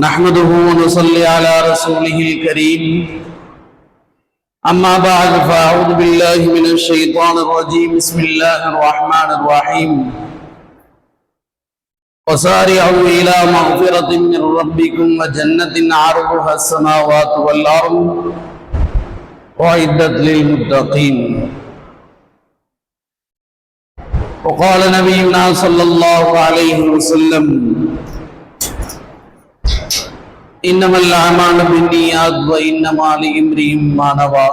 نحمده ونصلي على رسوله الكريم أما بعد فأعوذ بالله من الشيطان الرجيم بسم الله الرحمن الرحيم وسارعوا إلى مغفرة من ربكم وجنة عرضها السماوات والأرض أعدت للمتقين وقال نبينا صلى الله عليه وسلم إنما الأعمال بالنيات وإنما لامرئ ما نوى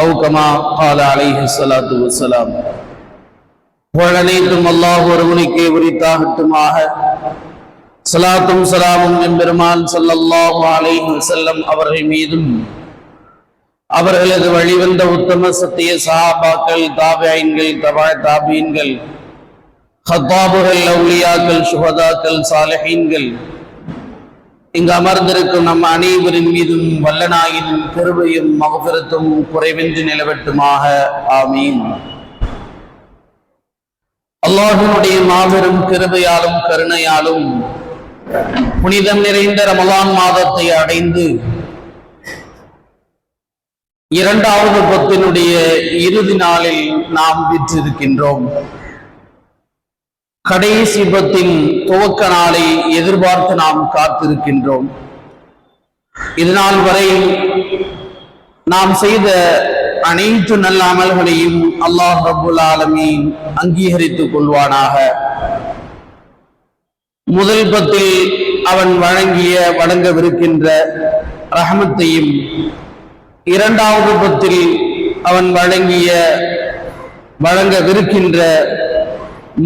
أو كما قال عليه الصلاة والسلام. புகழனைத்தும் அல்லாஹ் ஒருவனுக்கே உரித்தாகட்டுமாக. ஸலாத்தும் ஸலாமும் எம்பெருமான் ஸல்லல்லாஹு அலைஹி வஸல்லம் அவர்கள் மீதும் அவர்களது வழிவந்த உத்தம சத்திய சஹாபாக்கள், தாபிஈன்கள், தபஅ தாபிஈன்கள், ஹத்தாபுகள், அவுலியாக்கள், சுஹதாக்கள், சாலிஹீன்கள், இங்கு அமர்ந்திருக்கும் நம் அனைவரின் மீதும் வல்லநாயின் கிருபையும் மக்ஃபிரத்தும் குறைவின்றி நிலவட்டுமாக. ஆமீன். அல்லாஹ்வினுடைய மாபெரும் கிருபையாலும் கருணையாலும் புனிதம் நிறைந்த ரமலான் மாதத்தை அடைந்து இரண்டாவது பத்தினுடைய இறுதி நாளில் நாம் விற்றிருக்கின்றோம். கடைசி பத்தின் துவக்க நாளை எதிர்பார்த்து நாம் காத்திருக்கின்றோம். இதனால் வரை நாம் செய்த அனைத்து நல்ல அமல்களையும் அல்லாஹ் ரப்புல் ஆலமீன் அங்கீகரித்துக் கொள்வானாக. முதல் பத்தில் அவன் வழங்கவிருக்கின்ற ரஹமத்தையும், இரண்டாவது பத்தில் அவன் வழங்கவிருக்கின்ற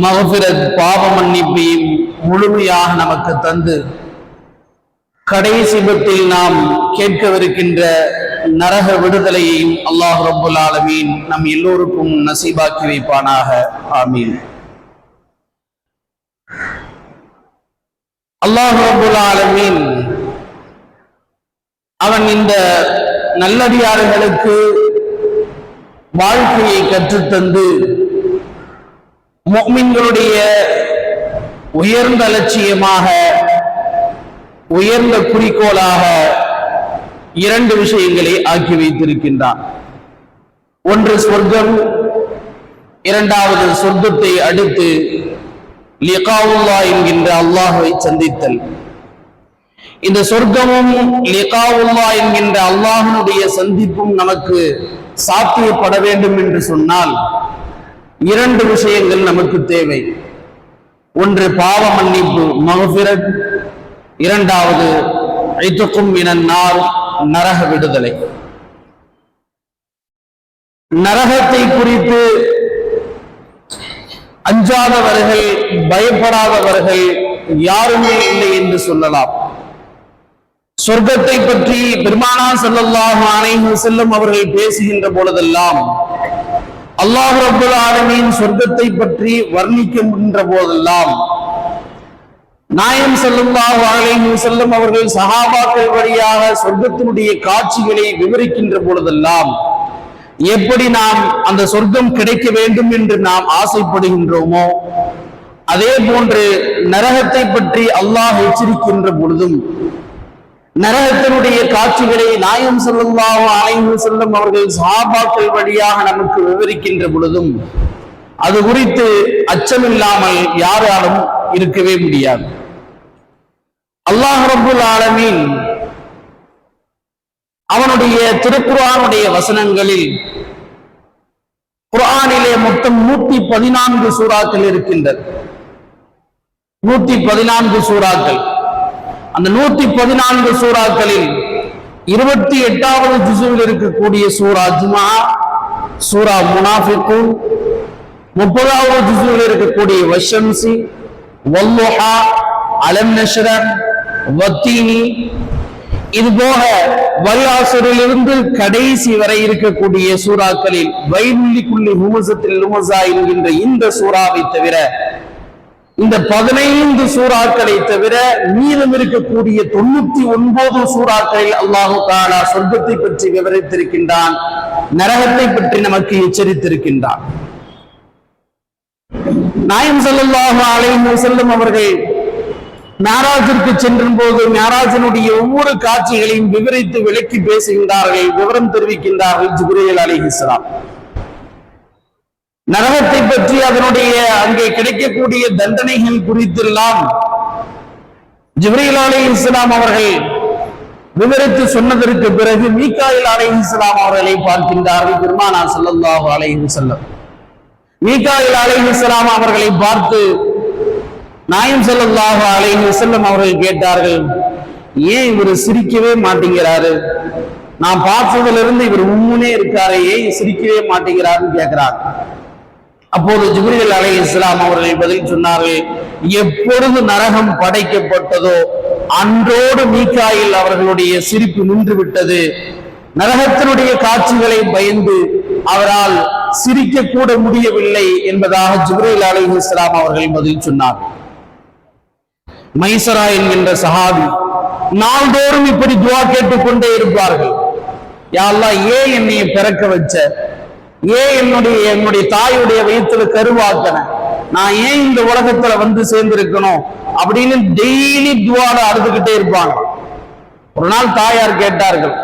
மக்ஃபிரத் பாவ மன்னிப்பையும் முழுமையாக நமக்கு தந்து, கடைசி பத்தில் நாம் கேட்கவிருக்கின்ற நரக விடுதலையையும் அல்லாஹ் ரப்புல் ஆலமீன் நம் எல்லோருக்கும் நசீபாக்கி வைப்பானாக. ஆமீன். அல்லாஹ் ரப்புல் ஆலமீன் அவன் இந்த நல்லடியார்களுக்கு வாழ்க்கையை கற்றுத்தந்து முஃமின்களுடைய உயர்ந்த லட்சியமாக, உயர்ந்த குறிக்கோளாக இரண்டு விஷயங்களை ஆக்கி வைத்திருக்கின்றான். ஒன்று சொர்க்கம், இரண்டாவது சொர்க்கத்தை அடுத்து லிகாவுல்லாஹ் என்கின்ற அல்லாஹ்வை சந்தித்தல். இந்த சொர்க்கமும் லிகாவுல்லாஹ் என்கின்ற அல்லாஹ்வினுடைய சந்திப்பும் நமக்கு சாத்தியப்பட வேண்டும் என்று சொன்னால் இரண்டு விஷயங்கள் நமக்கு தேவை. ஒன்று பாவ மன்னிப்பு, மக்ஃபிரத். இரண்டாவது இத்கும் மினன் நார், நரக விடுதலை. நரகத்தை குறித்து அஞ்சாதவர்கள், பயப்படாதவர்கள் யாருமே இல்லை என்று சொல்லலாம். சொர்க்கத்தை பற்றி பெருமானார் ஸல்லல்லாஹு அலைஹி வஸல்லம் அவர்கள் பேசுகின்ற பொழுதெல்லாம், அல்லாஹ் ரப்புல் ஆலமீன் சொர்க்கத்தை பற்றி வர்ணிக்கின்ற போதெல்லாம், நாயகம் ஸல்லல்லாஹு அலைஹி வஸல்லம் அவர்கள் சஹாபாக்கள் வழியாக சொர்க்கத்தினுடைய காட்சிகளை விவரிக்கின்ற பொழுதெல்லாம், எப்படி நாம் அந்த சொர்க்கம் கிடைக்க வேண்டும் என்று நாம் ஆசைப்படுகின்றோமோ, அதே போன்று நரகத்தை பற்றி அல்லாஹ் எச்சரிக்கின்ற பொழுதும், நரகத்தினுடைய காட்சிகளை நாயகம் ஸல்லல்லாஹு அலைஹி வஸல்லம் அவர்கள் சஹாபாக்கள் வழியாக நமக்கு விவரிக்கின்ற பொழுதும், அது குறித்து அச்சமில்லாமல் யாராலும் இருக்கவே முடியாது. அல்லாஹ் ரப்புல் ஆலமீன் அவனுடைய திருக்குர்ஆனுடைய வசனங்களில், குர்ஆனிலே மொத்தம் 114 சூறாக்கள் இருக்கின்றது. 114 சூறாக்கள். அந்த 114 சூறாக்களில் 28வது ஜுஸுவில் இருக்கக்கூடிய சூரா ஜுமா, சூரா முனாஃபிகூன், 30வது ஜுஸுவில் இருக்கக்கூடிய வஷம்சி, வல்லுஹா, அலம் நஷ்ரஹ், வத்தீனி, இது போக வல் அஸ்ரிலிருந்து கடைசி வரை இருக்கக்கூடிய சூறாக்களில் வைலுல் லிக்குல்லி ஹுமஸத்தில் லுமஸா என்கின்ற இந்த சூறாவை தவிர, இந்த 15 சூறாக்களை தவிர மீதம் இருக்கக்கூடிய 99 சூறாக்களில் அல்லாஹு தஆலா சொர்க்கத்தை பற்றி விவரித்திருக்கின்றான், நரகத்தை பற்றி நமக்கு எச்சரித்திருக்கின்றான். நாயகம் ஸல்லல்லாஹு அலைஹி வஸல்லம் அவர்கள் மிஅராஜிற்கு சென்ற போது மிஅராஜினுடைய ஒவ்வொரு காட்சிகளையும் விவரித்து விளக்கி பேசுகின்றார்கள், விவரம் தெரிவிக்கின்றார்கள் ஜிப்ரீல் அலைஹிஸ்ஸலாம். நரகத்தை பற்றி அதனுடைய அங்கே கிடைக்கக்கூடிய தண்டனைகள் குறித்தெல்லாம் ஜிப்ரீல் அலைஹிஸ்ஸலாம் அவர்கள் விவரித்து சொன்னதற்கு பிறகு மீகாயில் அலைஹிஸ்ஸலாம் அவர்களை பார்க்கின்றார்கள் பெருமானார் ஸல்லல்லாஹு அலைஹி வஸல்லம். மீகாயில் அலைஹிஸ்ஸலாம் அவர்களை பார்த்து நாயகம் ஸல்லல்லாஹு அலைஹி வஸல்லம் அவர்கள் கேட்டார்கள், ஏன் இவர் சிரிக்கவே மாட்டேங்கிறாரு? நான் பார்த்ததிலிருந்து இவர் உம்முனே இருக்காரு, ஏன் சிரிக்கவே மாட்டேங்கிறாருன்னு கேட்கிறார். அப்போது ஜிப்ரீல் அலைஹிஸ்ஸலாம் அவர்கள் பதில் சொன்னார்கள், எப்பொழுது நரகம் படைக்கப்பட்டதோ அன்றோடு மீகாயில் அவர்களுடைய சிரிப்பு நின்று விட்டது. நரகத்தினுடைய காட்சிகளை பயந்து அவரால் சிரிக்க கூட முடியவில்லை என்பதாக ஜிப்ரீல் அலைஹிஸ்ஸலாம் அவர்கள் பதில் சொன்னார். மைசரா என்கின்ற சஹாபி நாள்தோறும் இப்படி துஆ கேட்டுக்கொண்டே இருப்பார்கள். யா அல்லாஹ், ஏன் என்னை பிறக்க வச்ச? ஏன் என்னுடைய தாயுடைய வயிற்றுல கருவாக்கன? நான் ஏன் இந்த உலகத்துல வந்து சேர்ந்திருக்கணும் அப்படின்னு டெய்லி துஆல அழுதுகிட்டே இருப்பாங்க. ஒரு நாள் தாயார் கேட்டார்கள்,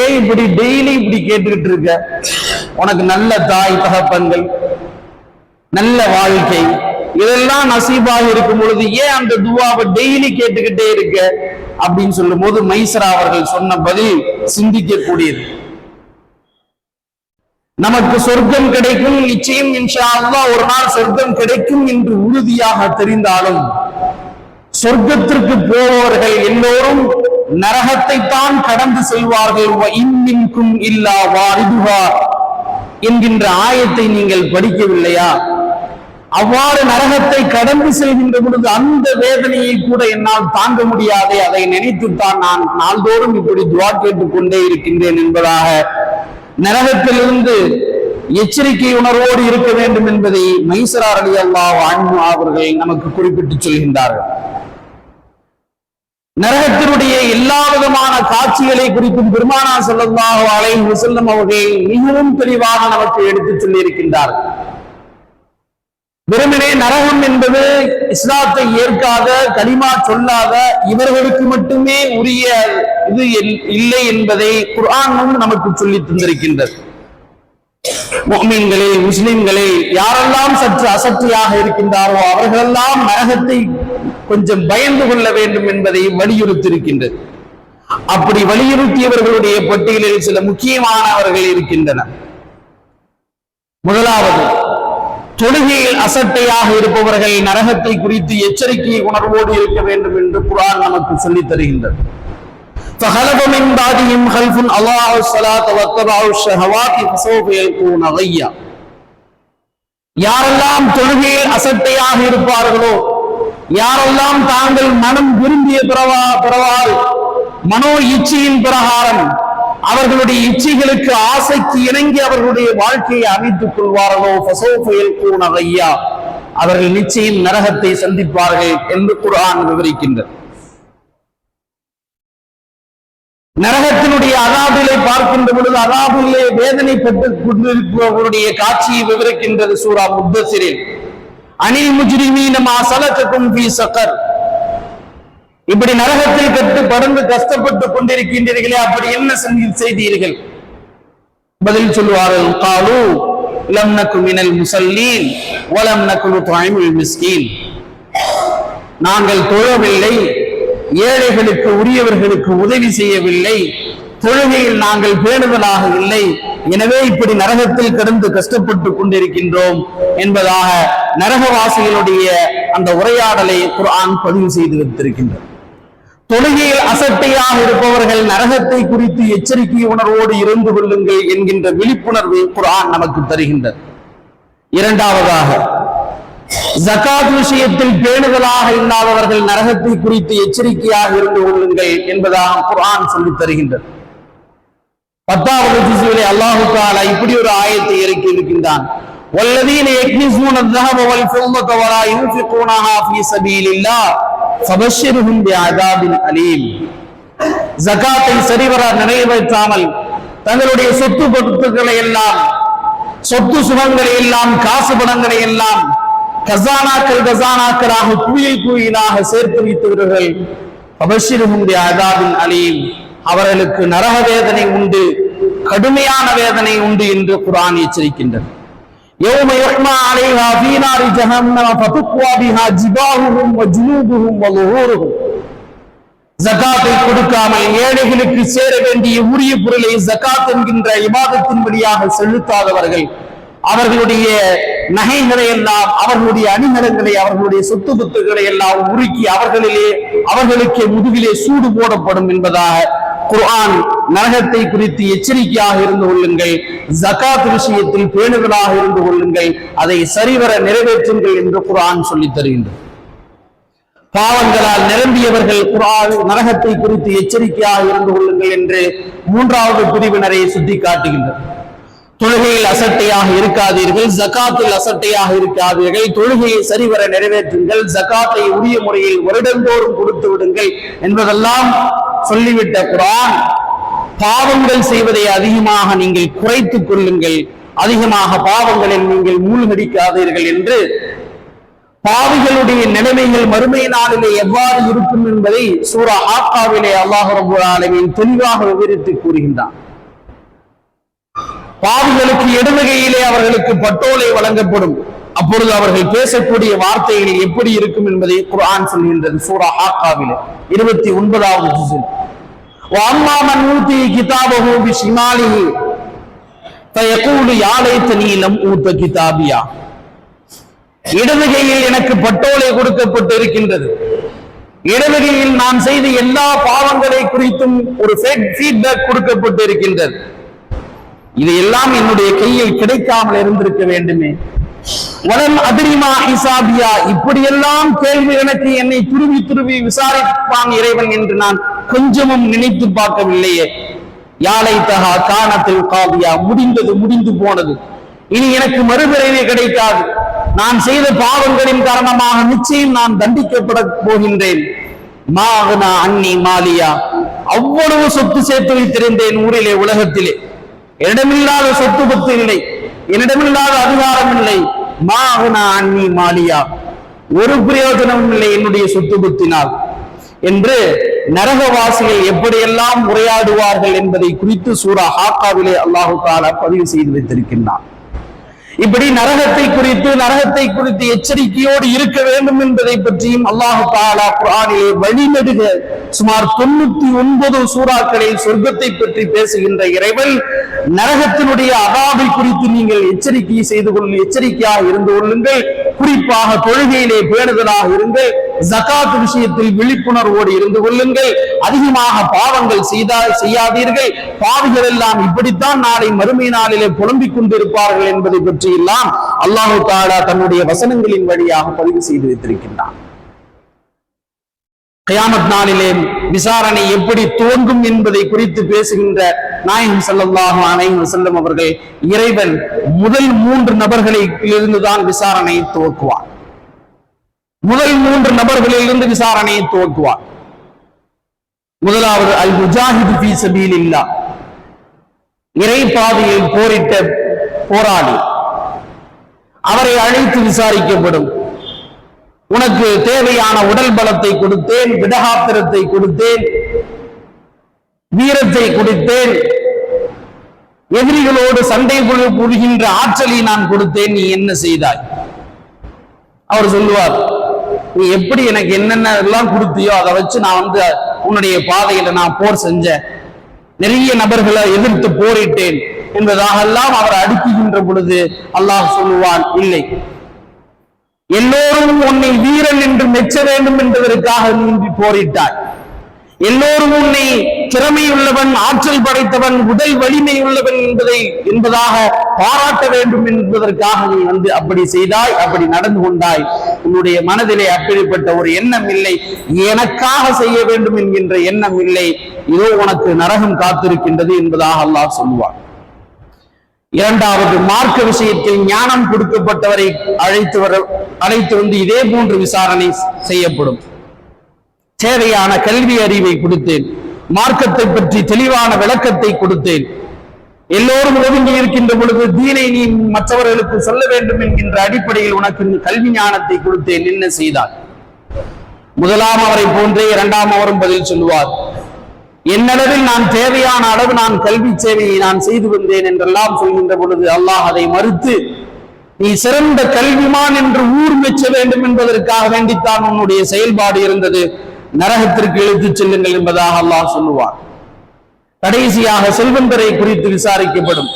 ஏன் இப்படி டெய்லி இப்படி கேட்டுக்கிட்டு இருக்க? உனக்கு நல்ல தாய் தகப்பன்கள், நல்ல வாழ்க்கை, இதெல்லாம் நசீபாக இருக்கும் பொழுது ஏன் அந்த துஆவை டெய்லி கேட்டுக்கிட்டே இருக்க அப்படின்னு சொல்லும் போது மைசரா அவர்கள் சொன்ன பதில் சிந்திக்க கூடியது. நமக்கு சொர்க்கம் கிடைக்கும், நிச்சயம் இன்ஷா அல்லாஹ் ஒரு நாள் சொர்க்கம் கிடைக்கும் என்று உறுதியாக தெரிந்தாலும் சொர்க்கத்திற்கு போபவர்கள் எல்லோரும் நரகத்தை தான் கடந்து செல்வார்கள். இன்னின்கும் இல்லா வாரிதுஹா என்கின்ற ஆயத்தை நீங்கள் படிக்கவில்லையா? அவ்வாறு நரகத்தை கடந்து செல்கின்ற பொழுது அந்த வேதனையை கூட என்னால் தாங்க முடியாதே, அதை நினைத்துத்தான் நான் நாள்தோறும் இப்படி துஆ கேட்டுக்கொண்டே இருக்கின்றேன் என்பதாக நரகத்திலிருந்து எச்சரிக்கை உணர்வோடு இருக்க வேண்டும் என்பதை மைசரா ரலியல்லாஹு அன்ஹு அவர்கள் நமக்கு குறிப்பிட்டு சொல்கின்றார்கள். நரகத்தினுடைய எல்லா விதமான காட்சிகளை குறித்தும் பெருமானார் ஸல்லல்லாஹு அலைஹி வஸல்லம் அவர்கள் மிகவும் தெளிவாக நமக்கு எடுத்துச் சொல்லி இருக்கின்றார்கள். வெறுமனே நரகம் என்பது இஸ்லாத்தை ஏற்காத, கலிமா சொல்லாத இவர்களுக்கு மட்டுமே உரிய இது இல்லை என்பதை குர்ஆனும் நமக்கு சொல்லி தந்திருக்கின்றது. முஃமின்களே, முஸ்லிம்களே, யாரெல்லாம் சற்று அசட்டையாக இருக்கின்றாரோ அவர்களெல்லாம் நரகத்தை கொஞ்சம் பயந்து கொள்ள வேண்டும் என்பதை வலியுறுத்தியிருக்கின்றது. அப்படி வலியுறுத்தியவர்களுடைய பட்டியலில் சில முக்கியமானவர்கள் இருக்கின்றனர். முதலாவது, தொழுகையில் அசட்டையாக இருப்பவர்கள் நரகத்தை குறித்து எச்சரிக்கை உணர்வோடு இருக்க வேண்டும் என்று குர்ஆன் நமக்கு சொல்லித் தருகின்றது. فَخَلَفَ مِنْ بَعْدِهِمْ خَلْفٌ أَضَاعُوا الصَّلَاةَ وَاتَّبَعُوا الشَّهَوَاتِ فَسَوْفَ يَلْقَوْنَ غَيًّا. யாரெல்லாம் தொழுகையில் அசட்டையாக இருப்பார்களோ, யாரெல்லாம் தாங்கள் மனம் விரும்பிய பிறவால் மனோ இச்சையின் பிரகாரம் அவர்களுடைய இச்சைகளுக்கு ஆசைக்கு இணங்கி அவர்களுடைய வாழ்க்கையை அமைத்துக் கொள்வார்களோ ஃபஸௌஃப யல்கூன கய்யா, அவர்கள் நிச்சயம் நரகத்தை சந்திப்பார்கள் என்று குர்ஆன் விவரிக்கின்றது. நரகத்தினுடைய அதாபிலை பார்க்கின்ற பொழுது அதாபிலே வேதனைப்பட்டுக் கொண்டிருப்பவர்களுடைய காட்சியை விவரிக்கின்றது சூரா முத்தஸிரில். அனில் முஜ்ரிமீன மா ஸலககும் ஃபீ ஸகர். இப்படி நரகத்தில் கட்டு படந்து கஷ்டப்பட்டுக் கொண்டிருக்கின்றீர்களே, அப்படி என்ன செய்தீர்கள்? பதில் சொல்வார்கள், காலு லம் நகு மினல் முஸல்லீன் வலம் நகு நுத்இமுல் மிஸ்கீன். நாங்கள் தொழவில்லை, ஏழைகளுக்கு உரியவர்களுக்கு உதவி செய்யவில்லை, தொழுகையில் நாங்கள் பேணுதலாக இல்லை, எனவே இப்படி நரகத்தில் கடந்து கஷ்டப்பட்டுக் கொண்டிருக்கின்றோம் என்பதாக நரகவாசிகளுடைய அந்த உரையாடலை குர்ஆன் பதிவு செய்து வைத்திருக்கின்றது. தொழுகையில் அசட்டையாக இருப்பவர்கள் நரகத்தை குறித்து எச்சரிக்கை உணர்வோடு இருந்து கொள்ளுங்கள் என்கின்ற விழிப்புணர்வை குர்ஆன் நமக்கு தருகின்றது. இரண்டாவதாக, ஜகாத் விஷயத்தில் பேணுதலாக இல்லாதவர்கள் நரகத்தை குறித்து எச்சரிக்கையாக இருந்து கொள்ளுங்கள் என்பதாக குர்ஆன் சொல்லித் தருகின்றது. 10வது ஜுஸ்ஸிலே அல்லாஹ் தஆலா இப்படி ஒரு ஆயத்தை இறக்கி இருக்கின்றான். வல்லதீன யக்னிஸூன الذهب والفضة ولا ينفقونها في سبيل الله فبشرهم بعذاب أليم. ஜகாத்தை சரிவர நிறைவேற்றாமல் தங்களுடைய சொத்து பொருட்களை எல்லாம், சொத்து சுகங்களை எல்லாம், காசு பணங்களை எல்லாம் கசானாக்களாக குவியல் குவியலாக சேர்த்து வைத்தவர்கள் அபஷிருஹும் பிஅதாபின் அலீம், அவர்களுக்கு நரக வேதனை உண்டு, கடுமையான வேதனை உண்டு என்று குர்ஆன் எச்சரிக்கின்றது. யௌம யுஹ்மா அலைஹா ஃபீ நாரி ஜஹன்னம ஃபதுக்வா பிஹா ஜிபாஹுஹும் வ ஜுனூபுஹும் வ லுஹூருஹும். ஜகாத்தை கொடுக்காமல் ஏழைகளுக்கு சேர வேண்டிய உரிய பொருளை ஜகாத் என்கின்ற இபாதத்தின் வழியாக செலுத்தாதவர்கள் அவர்களுடைய நகைகளை எல்லாம், அவர்களுடைய அணிகலன்களை, அவர்களுடைய சொத்து பத்துகளை எல்லாம் உருக்கி அவர்களுக்கு முதுகிலே சூடு போடப்படும் என்பதாக குர்ஆன் நரகத்தை குறித்து எச்சரிக்கையாக இருந்து கொள்ளுங்கள், ஜகாத் விஷயத்தில் பேணுதலாக இருந்து கொள்ளுங்கள், அதை சரிவர நிறைவேற்றுங்கள் என்று குர்ஆன் சொல்லித் தருகின்றது. பாவங்களால் நிரம்பியவர்கள் குர்ஆன் நரகத்தை குறித்து எச்சரிக்கையாக இருந்து கொள்ளுங்கள் என்று மூன்றாவது பிரிவினரை சுட்டி காட்டுகின்றது. தொழுகையில் அசட்டையாக இருக்காதீர்கள், ஜகாத்தில் அசட்டையாக இருக்காதீர்கள், தொழுகையை சரிவர நிறைவேற்றுங்கள், ஜகாத்தை உரிய முறையில் வருடந்தோறும் கொடுத்து விடுங்கள் என்பதெல்லாம் சொல்லிவிட்ட குர்ஆன் பாவங்கள் செய்வதை அதிகமாக நீங்கள் குறைத்துக் கொள்ளுங்கள், அதிகமாக பாவங்களில் நீங்கள் மூழ்கடிக்காதீர்கள் என்று பாவிகளுடைய நிலைமைகள் மறுமை நாளிலே எவ்வாறு இருக்கும் என்பதை சூரா ஆக்காவிலே அல்லாஹ் ரப்பல் ஆலமீன் தெளிவாக விவரித்து கூறுகின்றான். பாவிகளுக்கு இடதுகையிலே அவர்களுக்கு பட்டோலை வழங்கப்படும், அப்பொழுது அவர்கள் பேசக்கூடிய வார்த்தைகள் எப்படி இருக்கும் என்பதை குர்ஆன் சொல்கின்றது. சூரா ஆக்காவிலே 29வது ஜுஸில் வஅம்மா மன் ஊதி கிதாபஹு பிஷிமாலிஹி ஃபயகூலு யா லைத்தனி லம் ஊத கிதாபியா. இடதுகையில் எனக்கு பட்டோலை கொடுக்கப்பட்டு இருக்கின்றது, இடதுகையில் நான் செய்த எல்லா பாவங்களை குறித்தும் ஒரு ஃபீட்பேக் கொடுக்கப்பட்டு இருக்கின்றது, இதையெல்லாம் என்னுடைய கையில் கிடைக்காமல் இருந்திருக்க வேண்டுமே. வலம் அதிரிமா ஹிசாபியா, இப்படியெல்லாம் கேள்வி எனக்கு என்னை துருவி துருவி விசாரிப்பான் இறைவன் என்று நான் கொஞ்சமும் நினைத்து பார்க்கவில்லையே. யாலை தகா காணத்தில் காவியா, முடிந்தது முடிந்து போனது, இனி எனக்கு மறுபிறவி கிடைக்காது, நான் செய்த பாவங்களின் காரணமாக நிச்சயம் நான் தண்டிக்கப்பட போகின்றேன். மாகனா அன்னி மாலியா, அவ்வளவு சொத்து சேர்த்து வைத்திருந்தேன் ஊரிலே உலகத்திலே, என்னிடமில்லாத சொத்து பத்து இல்லை, என்னிடமில்லாத அதிகாரம் இல்லை. மாகனா அன்னி மாலியா, ஒரு பிரயோஜனமும் இல்லை என்னுடைய சொத்து பத்தினால் என்று நரகவாசிகள் எப்படியெல்லாம் உரையாடுவார்கள் என்பதை குறித்து சூரா ஹாக்காவிலே அல்லாஹு தஆலா பதிவு செய்து வைத்திருக்கின்றான். இப்படி நரகத்தை குறித்து எச்சரிக்கையோடு இருக்க வேண்டும் என்பதை பற்றியும் அல்லாஹு தஆலா குர்ஆனிலே வழிநெடுக சுமார் 99 சூறாக்களில் சொர்க்கத்தை பற்றி பேசுகின்ற இறைவன் நரகத்தினுடைய அதாபை குறித்து நீங்கள் எச்சரிக்கையாக இருந்து கொள்ளுங்கள், குறிப்பாக தொழுகையிலே பேணுதலாக இருங்கள், ஜகாத் விஷயத்தில் விழிப்புணர்வோடு இருந்து கொள்ளுங்கள், அதிகமாக பாவங்கள் செய்யாதீர்கள், பாவிகள் எல்லாம் இப்படித்தான் நாளை மறுமை நாளிலே புலம்பிக் கொண்டிருப்பார்கள் என்பதை பற்றி எல்லாம் அல்லாஹு தஆலா தன்னுடைய வசனங்களின் வழியாக பதிவு செய்து வைத்திருக்கின்றான். கியாமத் நாளிலே விசாரணை எப்படி துவங்கும் என்பதை குறித்து பேசுகின்ற நாயகம் ஸல்லல்லாஹு அலைஹி வஸல்லம் அவர்கள் இறைவன் முதல் 3 நபர்களிலிருந்துதான் விசாரணையை துவக்குவார். முதல் 3 நபர்களிலிருந்து விசாரணையை துவக்குவார். முதலாவது அல் முஜாஹிது ஃபீ சபீலில்லாஹ், இறை பாதையில் போரிட்ட போராளி, அவரை அழைத்து விசாரிக்கப்படும். உனக்கு தேவையான உடல் பலத்தை கொடுத்தேன், விடகாத்திரத்தை கொடுத்தேன், வீரத்தை கொடுத்தேன், எதிரிகளோடு சண்டை புரிகின்ற ஆற்றலை நான் கொடுத்தேன், நீ என்ன செய்தாய்? அவர் சொல்லுவார், நீ எப்படி எனக்கு என்னென்ன எல்லாம் கொடுத்தியோ அதை வச்சு நான் உன்னுடைய பாதையில நான் போர் செஞ்சேன், நிறைய நபர்களை எதிர்த்து போரிட்டேன் என்பதாக எல்லாம் அவர் அடுக்குகின்ற பொழுது அல்லாஹ் சொல்லுவான், இல்லை, எல்லோரும் உன்னை வீரன் என்று மெச்ச வேண்டும் என்பதற்காக நீ போரிட்டாய், எல்லோரும் உன்னை திறமையுள்ளவன், ஆற்றல் படைத்தவன், உடல் வலிமை உள்ளவன் என்பதாக பாராட்ட வேண்டும் என்பதற்காக நீ அப்படி செய்தாய், அப்படி நடந்து கொண்டாய். உன்னுடைய மனதிலே அப்படிப்பட்ட ஒரு எண்ணம் இல்லை, எனக்காக செய்ய வேண்டும் என்கின்ற எண்ணம் இல்லை, இதோ உனக்கு நரகம் காத்திருக்கின்றது என்பதாக அல்லாஹ் சொல்லுவான். இரண்டாவது, மார்க்க விஷயத்தில் ஞானம் கொடுக்கப்பட்டவரை அழைத்து வந்து இதே போன்று விசாரணை செய்யப்படும். தேவையான கல்வி அறிவை கொடுத்தேன், மார்க்கத்தை பற்றி தெளிவான விளக்கத்தை கொடுத்தேன், எல்லோரும் ஒதுங்கி இருக்கின்ற பொழுது தீனை நீ மற்றவர்களுக்கு சொல்ல வேண்டும் என்கின்ற அடிப்படையில் உனக்கு கல்வி ஞானத்தை கொடுத்தேன், என்ன செய்தார்? முதலாம் அவரை போன்றே இரண்டாம் அவரும் பதில் சொல்லுவார், என்னளவில் நான் தேவையான அளவு நான் கல்வி சேவையை நான் செய்து வந்தேன் என்றெல்லாம் சொல்கின்ற பொழுது அல்லாஹ் அதை மறுத்து, நீ சிறந்த கல்விமான் என்று ஊர் மெச்ச வேண்டும் என்பதற்காக வேண்டித்தான் உன்னுடைய செயல்பாடு இருந்தது, நரகத்திற்கு இழுத்துச் செல்லுங்கள் என்பதாக அல்லாஹ் சொல்லுவார். கடைசியாக செல்வந்தரை குறித்து விசாரிக்கப்படும்.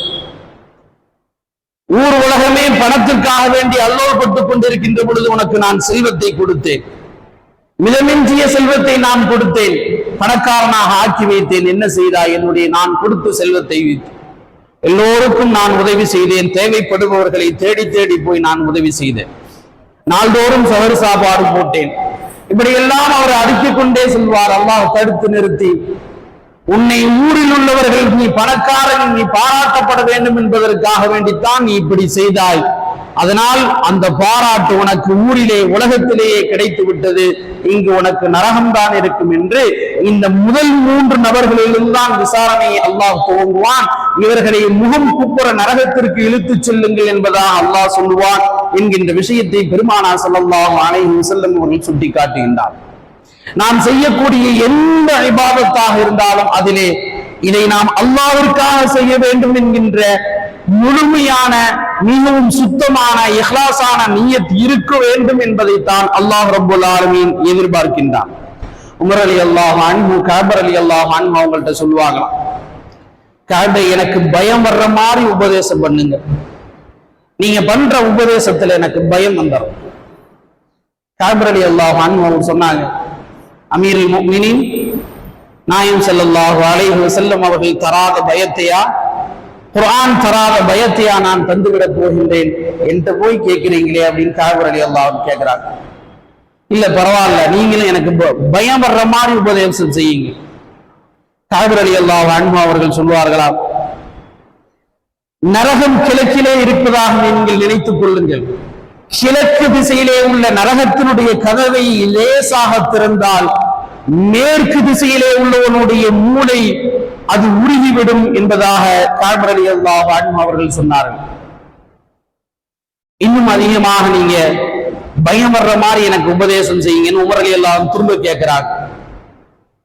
ஊர் உலகமே பணத்திற்காக வேண்டி அல்லோல்பட்டுக் கொண்டிருக்கின்ற பொழுது உனக்கு நான் செல்வத்தை கொடுத்தேன், மிதமிஞ்சிய செல்வத்தை நான் கொடுத்தேன், பணக்காரனாக ஆக்கி வைத்தேன், என்ன செய்தாய்? என்னுடைய நான் கொடுத்த செல்வத்தை வைத்து எல்லோருக்கும் நான் உதவி செய்தேன், தேவைப்படுபவர்களை தேடி தேடி போய் நான் உதவி செய்தேன், நாள்தோறும் சவறு சாப்பாடு போட்டேன். இப்படியெல்லாம் அவர் அடுக்கிக் கொண்டே செல்வார். அல்லாஹ் தடுத்து நிறுத்தி, உன்னை ஊரில் உள்ளவர்கள் நீ பணக்காரன், நீ பாராட்டப்பட வேண்டும் என்பதற்காக வேண்டித்தான் நீ இப்படி செய்தாய், அதனால் அந்த பாராட்டு உனக்கு ஊரிலே உலகத்திலேயே கிடைத்து விட்டது, இங்கு உனக்கு நரகம்தான் இருக்கும் என்று இந்த முதல் 3 நபர்களிலும் தான் விசாரணையை அல்லாஹ் துவங்குவான். இவர்களை முகம் குப்புற நரகத்திற்கு இழுத்துச் செல்லுங்கள் என்பதாக அல்லாஹ் சொல்லுவான் என்கின்ற விஷயத்தை பெருமானார் ஸல்லல்லாஹு அலைஹி வஸல்லம் அவர்கள் சுட்டி காட்டுகின்றார். நாம் செய்யக்கூடிய எந்த இபாதத்தாக இருந்தாலும் அதிலே இதை நாம் அல்லாஹ்விற்காக செய்ய வேண்டும் என்கின்ற முழுமையான மிகவும் சுத்தமான இஹ்லாஸான நியத் இருக்க வேண்டும் என்பதைத்தான் அல்லாஹ் ரப்பல் ஆலமீன் எதிர்பார்க்கின்றான். உமர் ரலியல்லாஹு அன்ஹு, கஅப் ரலியல்லாஹு அன்ஹு அவங்கள்ட்ட சொல்லுவாங்களாம், கஅபே எனக்கு பயம் வர்ற மாதிரி உபதேசம் பண்ணுங்க, நீங்க பண்ற உபதேசத்துல எனக்கு பயம் வந்துடும். கஅப் ரலியல்லாஹு அன்ஹு அவங்க சொன்னாங்க, அமீருல் முஃமினீன் நாயகம் ஸல்லல்லாஹு அலைஹி வஸல்லம் அவர்கள் தராத பயத்தையா, குர்ஆன் தராத பயத்தையா நான் தந்துவிட போகின்றேன், என்கிட்ட போய் கேட்கிறீங்களே அப்படின்னு கஅப் ரலியல்லாஹு அன்ஹு கேட்கிறாங்க. இல்ல பரவாயில்ல, நீங்களும் எனக்கு பயம் வர்ற மாதிரி உபதேசம் செய்யுங்க. கஅப் ரலியல்லாஹு அன்ஹு அவர்கள் சொல்வார்களாம், நரகம் கிழக்கிலே இருப்பதாக நீங்கள் நினைத்துக் கொள்ளுங்கள், கிழக்கு திசையிலே உள்ள நரகத்தினுடைய கதவை லேசாக திறந்தால் மேற்கு திசையிலே உள்ளவனுடைய மூளை அது உருகிவிடும் என்பதாக கஅப் ரலியல்லாஹு அன்ஹு அவர்கள் சொன்னார்கள். இன்னும் அதிகமாக நீங்க பயம் வர்ற மாதிரி எனக்கு உபதேசம் செய்யுங்கன்னு உமர் ரலியல்லாஹு அன்ஹு திரும்ப கேட்கிறாங்க.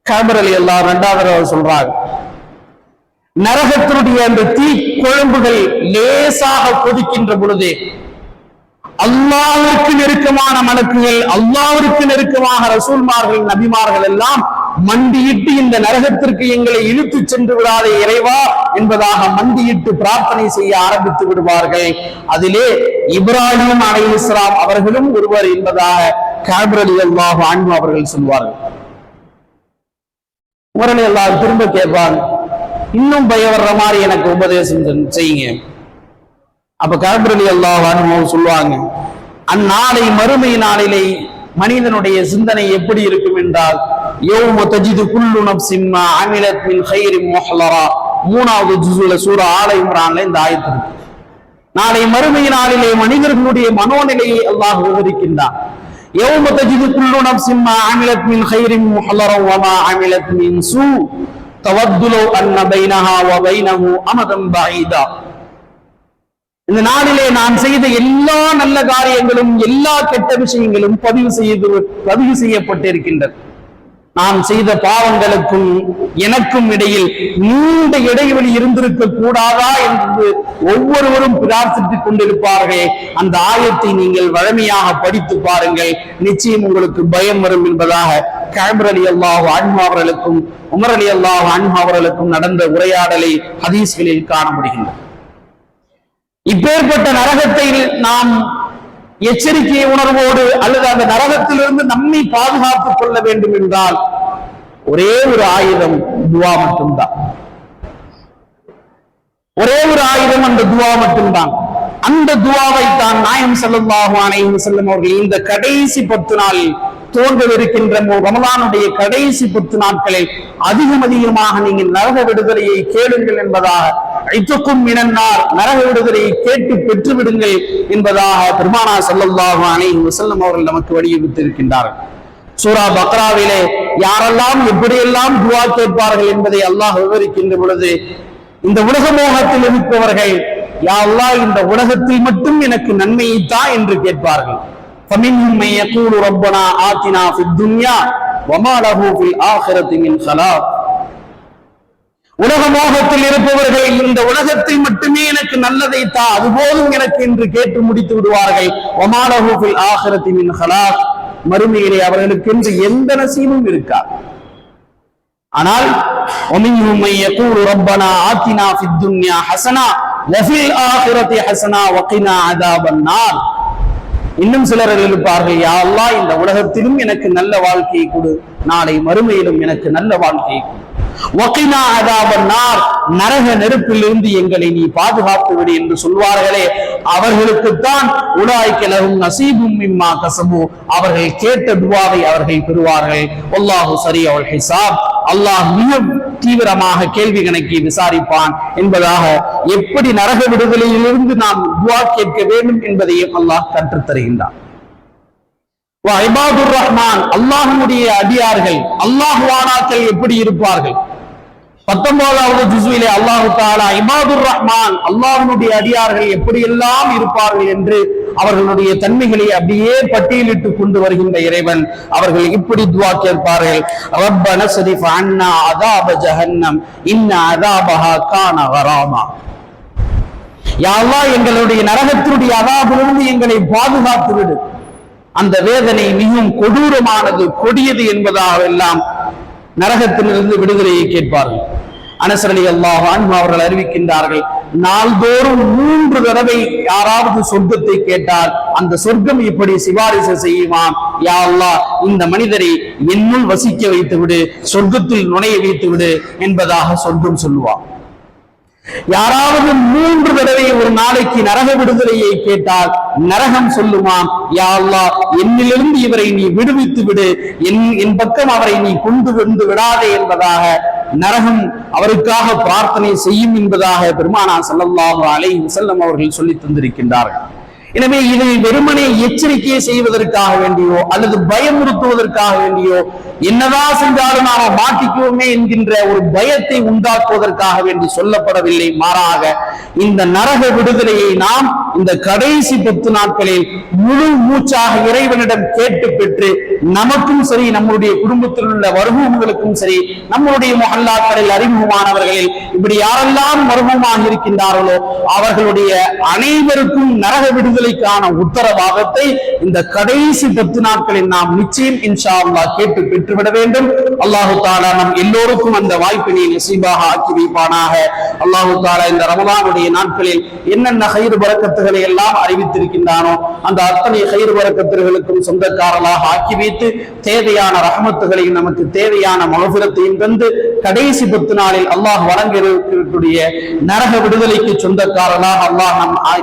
கஅப் ரலியல்லாஹு அன்ஹு இரண்டாவது சொல்றாங்க, நரகத்தினுடைய அந்த தீ குழம்புகள் லேசாக கொதிக்கின்ற பொழுது அல்லாஹ்விற்கு நெருக்கமான மலக்குகள், அல்லாஹ்விற்கு நெருக்கமாக ரசூல்மார்கள், நபிமார்கள் எல்லாம் மண்டியிட்டு இந்த நரகத்திற்கு எங்களை இழுத்து சென்று விடாதே இறைவா என்பதாக மண்டியிட்டு பிரார்த்தனை செய்ய ஆரம்பித்து விடுவார்கள். அதிலே இப்ராஹிம் அலைஹிஸ்ஸலாம் அவர்களும் ஒருவர் என்பதாக கஅப் ரலியல்லாஹு அன்ஹு அவர்கள் சொல்வார்கள். உமர் ரலியல்லாஹு திரும்ப கேட்பாங்க, இன்னும் பயம் வர்ற மாதிரி எனக்கு உபதேசம் செய்யுங்க. அப்ப கஅப் ரலியல்லாஹு அன்ஹு சொல்லுவாங்க, அந்நாளை மறுமை நாளிலே மனிதனுடைய சிந்தனை எப்படி இருக்கும் என்றால், யௌம தஜிது குல்லு நஃப்ஸின் மா அமிலத் மின் கைரின் முஹ்லரா, 3வது ஜுஸுல சூரா ஆல இம்ரான்ல இந்த ஆயத்து இருக்கு. நாளை மறுமை நாளிலே மனிதர்களுடைய மனோநிலையை அல்லாஹ் விவரிக்கின்றான். யௌம தஜிது குல்லு நஃப்ஸின் மா அமிலத் மின் கைரின் முஹ்லரா வ மா அமிலத் மின் சூ தவத்து லவ் அன்ன பைனஹா வ பைனஹு அமதன் பஈதா. இந்த நாளிலே நான் செய்த எல்லா நல்ல காரியங்களும் எல்லா கெட்ட விஷயங்களும் பதிவு செய்யப்பட்டிருக்கின்றது. நான் செய்த பாவங்களுக்கும் எனக்கும் இடையில் நீண்ட இடைவெளி இருந்திருக்க கூடாதா என்று ஒவ்வொருவரும் பிரார்த்தித்துக் கொண்டிருப்பார்கள். அந்த ஆயத்தை நீங்கள் வழமையாக படித்து பாருங்கள், நிச்சயம் உங்களுக்கு பயம் வரும் என்பதாக கஅப் ரலியல்லாஹு அன்ஹு அவர்களுக்கும் உமர் ரலியல்லாஹு அன்ஹு அவர்களுக்கும் நடந்த உரையாடலை ஹதீஸ்களில் காண முடிகின்றது. இப்பேற்பட்ட நரகத்தை நாம் எச்சரிக்கை உணர்வோடு அல்லது அந்த நரகத்திலிருந்து நம்மை பாதுகாத்துக் கொள்ள வேண்டும் என்றால் ஒரே ஒரு ஆயுதம் துவா மட்டும்தான். ஒரே ஒரு ஆயுதம் அந்த துவா மட்டும்தான். அந்த துவாவை தான் நாயகம் ஸல்லல்லாஹு அலைஹி வஸல்லம் அவர்கள் இந்த கடைசி 10 நாளில் தோன்றவிருக்கின்ற ரமலானுடைய கடைசி 10 நாட்களில் அதிகமாக நீங்கள் நரக விடுதலையை கேளுங்கள் என்பதாக, ஐத்துக்கும் மினன்னார், நரக விடுதலையை கேட்டு பெற்று விடுங்கள் என்பதாக பெருமானார் ஸல்லல்லாஹு அலைஹி வஸல்லம் அவர்கள் நமக்கு வலியுறுத்தி இருக்கின்றார்கள். சூரா பக்ராவிலே யாரெல்லாம் எப்படியெல்லாம் துவா கேட்பார்கள் என்பதை அல்லாஹ் விவரிக்கின்ற பொழுது, இந்த உலக மோகத்தில் இருப்பவர்கள் யா அல்லாஹ் இந்த உலகத்தில் மட்டும் எனக்கு நன்மையை தா என்று கேட்பார்கள். فَمِنْهُمْ مَن يَقُولُ رَبَّنَا آتِنَا فِي الدُّنْيَا وَمَا لَهُ فِي الْآخِرَةِ مِنْ خَلَاقٍ. உலக மோகத்தில் இருப்பவர்கள் இந்த உலகத்தில் மட்டுமே எனக்கு நல்லதை தா, அதுபோதும் எனக்கு என்று கேட்டு முடித்து விடுவார்கள். وَمَا لَهُ فِي الْآخِرَةِ مِنْ خَلَاقٍ. மறுமையிலே அவர்களுக்கு என்று எந்த நசீபும் இருக்காது. ஆனால் وَمِنْهُمْ مَن يَقُولُ رَبَّنَا آتِنَا فِي الدُّنْيَا حَسَنَةً وَفِي الْآخِرَةِ حَسَنَةً وَقِنَا عَذَابَ النَّارِ. இன்னும் சிலர் இருப்பார்கள், யா அல்லாஹ் இந்த உலகத்திலும் எனக்கு நல்ல வாழ்க்கையை கொடு, நாளை மறுமையிலும் எனக்கு நல்ல வாழ்க்கையை கொடு. வகினா அதாபன் நார், நரக நெருப்பிலிருந்து எங்களை நீ பாதுகாத்து விடு என்று சொல்வார்களே, அவர்களுக்குத்தான் உலாய்க லஹும் நஸீபும் மிம்மா கஸபு, அவர்கள் கேட்ட துஆவை அவர்கள் பெறுவார்கள். வல்லாஹு ஸரீஉல் ஹிசாப், அல்லாஹ் மிக தீவிரமாக கேள்வி கணக்கை விசாரிப்பான் என்பதாக எப்படி நரக விடுதலையிலிருந்து நாம் துஆ கேட்க வேண்டும் என்பதையும் அல்லாஹ் கற்றுத் தருகின்றான். இபாதுர் ரஹ்மான், அல்லாஹ்வுடைய அடியார்கள், அல்லாஹ்வானாக்கள் எப்படி இருப்பார்கள்? 19வது ஜுஸ்விலே அல்லாஹ் தஆலா இபாதுர் ரஹ்மான், அல்லாஹ்வுடைய அடியார்கள் எப்படியெல்லாம் இருப்பார்கள் என்று அவர்களுடைய தன்மைகளை அப்படியே பட்டியலிட்டு கொண்டு வருகின்ற இறைவன் அவர்கள் இப்படி துஆ கேட்பார்கள். ரப்பனா ஸரிஃப் அன்னா அஸாப ஜஹன்னம் இன்ன அஸாபஹா கான கராமா. யா அல்லாஹ் எங்களுடைய நரகத்தினுடைய அஸாபிலிருந்து எங்களை பாதுகாத்து விடு, அந்த வேதனை மிகவும் கொடூரமானது, கொடியது என்பதாக எல்லாம் நரகத்திலிருந்து விடுதலையை கேட்பார்கள். அனஸ் ரலியல்லாஹு அன்ஹு அவர்கள் அறிவிக்கின்றார்கள், நாள்தோறும் 3 தடவை யாராவது சொர்க்கத்தை கேட்டால் அந்த சொர்க்கம் இப்படி சிபாரிசு செய்யுமாம், யா அல்லாஹ் இந்த மனிதரை என்னுள் வசிக்க வைத்து விடு, சொர்க்கத்தில் நுழைய வைத்து விடு என்பதாக சொர்க்கம் சொல்லுவார். யாராவது 3 தடவை ஒரு நாளைக்கு நரக விடுதலையை கேட்டால் நரகம் சொல்லுமாம், யா அல்லாஹ் என்னிலிருந்து இவரை நீ விடுவித்து விடு, என் பக்கம் அவரை நீ கொண்டு வந்து விடாதே என்பதாக நரகம் அவருக்காக பிரார்த்தனை செய்யும் என்பதாக பெருமானார் ஸல்லல்லாஹு அலைஹி வஸல்லம் அவர்கள் சொல்லி தந்திருக்கின்றார்கள். எனவே இதை வெறுமனே எச்சரிக்கையை செய்வதற்காக வேண்டியோ அல்லது பயமுறுத்துவதற்காக வேண்டியோ, என்னதான் செஞ்சாலும் நாம மாட்டிக்குவோமே என்கின்ற ஒரு பயத்தை உண்டாக்குவதற்காக வேண்டி சொல்லப்படவில்லை. மாறாக இந்த நரக விடுதலையை நாம் இந்த கடைசி 10 நாட்களில் முழு மூச்சாக இறைவனிடம் கேட்டு பெற்று நமக்கும் சரி, நம்முடைய குடும்பத்தில் உள்ள மர்ஹூம்களுக்கும் சரி, நம்முடைய முஹல்லாக்களில் அறிமுகமானவர்களில் இப்படி யாரெல்லாம் மர்ஹூமாக இருக்கின்றார்களோ அவர்களுடைய அனைவருக்கும் நரக விடுதலைக்கான உத்தரவாதத்தை இந்த கடைசி 10 நாட்களில் நாம் நிச்சயம் இன்ஷா அல்லாஹ் கேட்டு பெற்றுவிட வேண்டும். அல்லாஹு தஆலா நம் எல்லோருக்கும் அந்த வாய்ப்பினை நசீபாக ஆக்கி வைப்பானாக. அல்லாஹு தஆலா இந்த ரமலானுடைய நாட்களில் என்னென்ன கைர் பரக்கத்துகளை எல்லாம் அறிவித்திருக்கின்றானோ அந்த அத்தனை கைர் பரக்கத்துகளுக்கும் சொந்தக்காரர்களாக ஆக்கி வைத்து தேவையான ரஹமத்துகளையும் நமக்கு தேவையான மஃபிரத்தையும் தந்து கடைசி 10 நாளில் அல்லாஹ் வழங்க இருக்கக்கூடிய நரக விடுதலைக்கு சொந்தக்காரர்களாக அல்லாஹ்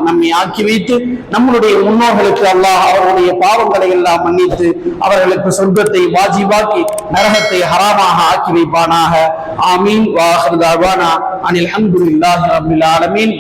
நம்மை ஆக்கி வைத்து நம்முடைய முன்னோர்களுக்கு அல்லாஹ் அவர்களுடைய பாவங்களை எல்லாம் மன்னித்து அவர்களுக்கு சொர்க்கத்தை வாஜிபாக்கி நரகத்தை ஹராமாக ஆக்கி வைப்பானாக. ஆமீன். வ ஆகிரு தஅவானா அனில் ஹம்துலில்லாஹி ரப்பில் ஆலமீன்.